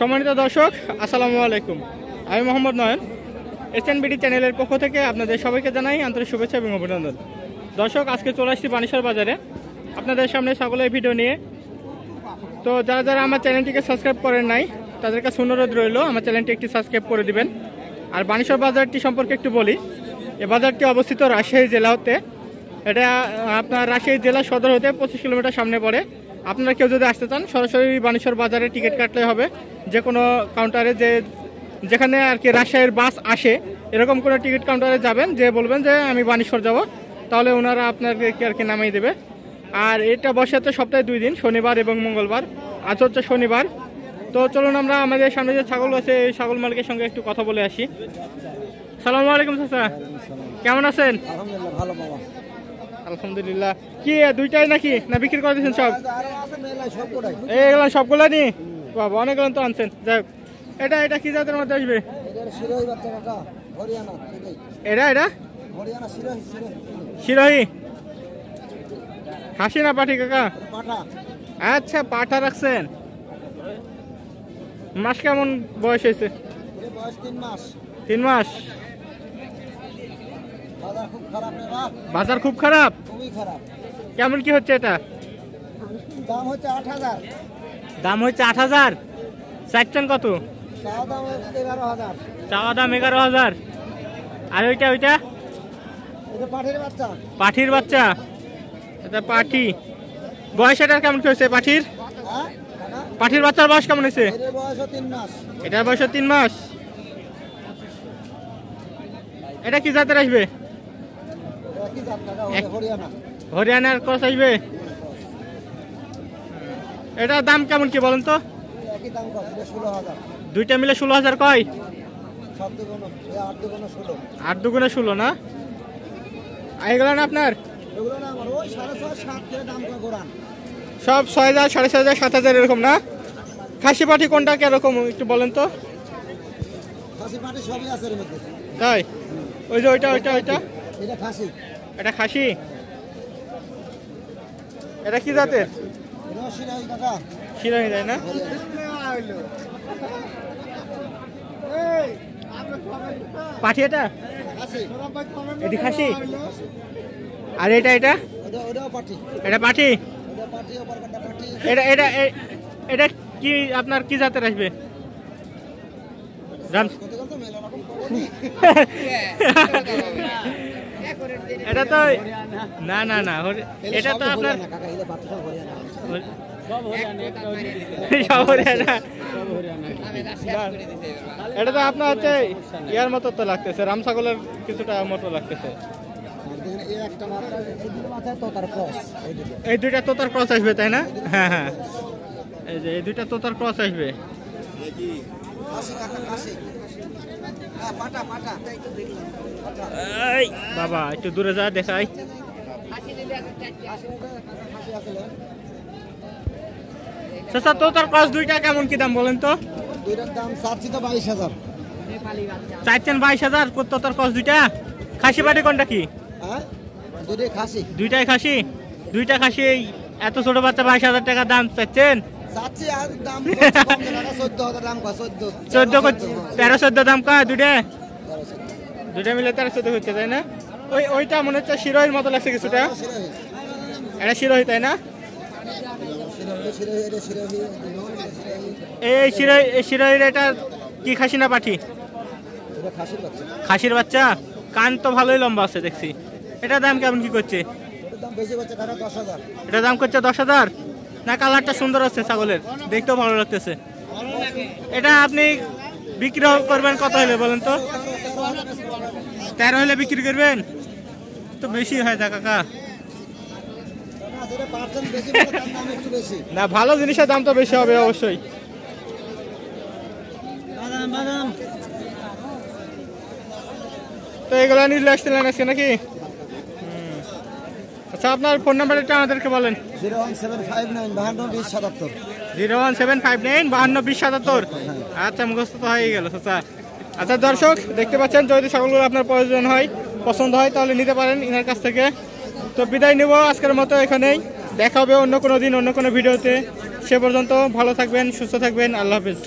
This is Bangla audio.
সম্মানিত দর্শক, আসসালামু আলাইকুম। আমি মোহাম্মদ নয়ন, এসএনবিডি চ্যানেলের পক্ষ থেকে আপনাদের সবাইকে জানাই আন্তরিক শুভেচ্ছা এবং অভিনন্দন। দর্শক, আজকে চলে আসছি বানেশ্বর বাজারে আপনাদের সামনে সকলের ভিডিও নিয়ে। তো যারা যারা আমার চ্যানেলটিকে সাবস্ক্রাইব করেন নাই তাদের কাছে অনুরোধ রইল আমার চ্যানেলটি একটি সাবস্ক্রাইব করে দিবেন। আর বানেশ্বর বাজারটি সম্পর্কে একটু বলি। এই বাজারটি অবস্থিত রাজশাহী জেলা হতে, এটা আপনার রাজশাহী জেলা সদর হতে 25 কিলোমিটার সামনে পড়ে। আপনারা কেউ যদি আসতে চান সরাসরি বানেশ্বর বাজারে টিকিট কাটলে হবে। যে কোনো কাউন্টারে যেখানে আর কি রাজশাহীর বাস আসে এরকম কোনো টিকিট কাউন্টারে যাবেন, যে বলবেন যে আমি বানেশ্বর যাব, তাহলে ওনারা আপনাকে আর কি নামিয়ে দেবে। আর এটা বসে হচ্ছে সপ্তাহে 2 দিন, শনিবার এবং মঙ্গলবার। আজ হচ্ছে শনিবার। তো চলুন আমরা আমাদের সামনে যে ছাগল আছে এই ছাগল মালিকের সঙ্গে একটু কথা বলে আসি। সালামু আলাইকুম চাচা, কেমন আছেন? আলহামদুলিল্লাহ, ভালো বাবা। আলহামদুলিল্লাহ। কি দুইটাই নাকি না বিক্রি করে দিয়েছেন সব? এইগুলো সবগুলো নি বাবা, অনেকগুলো তো আনছেন। যাই হোক, এটা কি জাতের মধ্যে আসবে? এটা শিরোহী হাসি না পাঠি কাকা? আচ্ছা, পাঠা রাখছেন। মাস কেমন বয়স হয়েছে? 3 মাস। বাজার খুব খারাপ। কেমন কি হচ্ছে এটা? দাম হচ্ছে 8,000। দাম হচ্ছে 8,000। চাইছেন কত? চাওয়া দাম 11,000। আর ওইটা পাঠির বাচ্চা। এটা পাঠি। বয়স এটার কেমন কি হয়েছে? পাঠির বাচ্চার বয়স কেমন হয়েছে? এটার বয়স 3 মাস। এটা কি জাতের আসবে? হরিয়ানার ক্রস আসবে। এটার দাম কেমন কি বলেন তো? দুইটা মিলে 16,000 কয়? 8 দুগুণে 16 না? এগুলো না আপনার সব 6,000, 6,500, 7,000 এরকম না? খাসি পাঠি কোনটা কিরকম একটু বলেন তো? তাই? ওই যে ওইটা এটা খাসি। এটা কি জাতের? শিরোহী, তাই না? পাঠি এটা এটি খাসি। আর এটা পাঠি। এটা কি আপনার কি জাতের আসবে? এটা তো না, এটা তো আপনার এটা তো আপনার হচ্ছে ইয়ার মতো তো লাগতেছে, রাম ছাগলের কিছুটা মতো লাগতেছে। এই দুইটা তোতার ক্রস আসবে, তাই না? হ্যাঁ, এই যে এই দুইটা তোতার ক্রস আসবে। বাবা একটু দূরে যা দেখাই। তোতার ক্রস দুইটা কেমন কি দাম বলেন তো? দুইটার দাম চাচ্ছি তো 22,000। চাইছেন 22,000 তোতার ক্রস দুইটা? খাসি পাটি কোনটা কি? দুইটাই খাসি। দুইটা খাসি। এত ছোট বাচ্চা 22,000 টাকা দাম চাচ্ছেন? 13-14 দাম কয় দুইটা মিলে 13-14 হচ্ছে, তাই না? ওইটা মনে হচ্ছে শিরোহির মতো লাগছে কিছুটা। এটা শিরোহী, তাই না? এই শিরোহির এটা কি খাসি না পাঠি? খাসির বাচ্চা। কান তো ভালোই লম্বা আছে দেখছি। এটা দাম কেমন কি করছে? এটা দাম করছে 10,000 না? কালারটা সুন্দর আছে ছাগলের, দেখতেও ভালো লাগতেছে। এটা আপনি বিক্রি করবেন কত হলে বলেন তো? 13 হলে বিক্রি করবেন? তো বেশি হয় না কাকা? না, ভালো জিনিসের দাম তো বেশি হবে অবশ্যই। তো এগুলো নিলে আসছিলেন আজকে নাকি? আচ্ছা, আপনার ফোন নাম্বারটা আমাদেরকে বলেন। 01759 522077। আচ্ছা, মুখস্থ তো হয়ে গেল। আচ্ছা দর্শক, দেখতে পাচ্ছেন, যদি ছাগলগুলো আপনার প্রয়োজন হয়, পছন্দ হয়, তাহলে নিতে পারেন ইনার কাছ থেকে। তো বিদায় নেব আজকের মতো এখানেই। দেখা হবে অন্য কোনো দিন অন্য কোনো ভিডিওতে। সে পর্যন্ত ভালো থাকবেন, সুস্থ থাকবেন। আল্লাহ হাফেজ।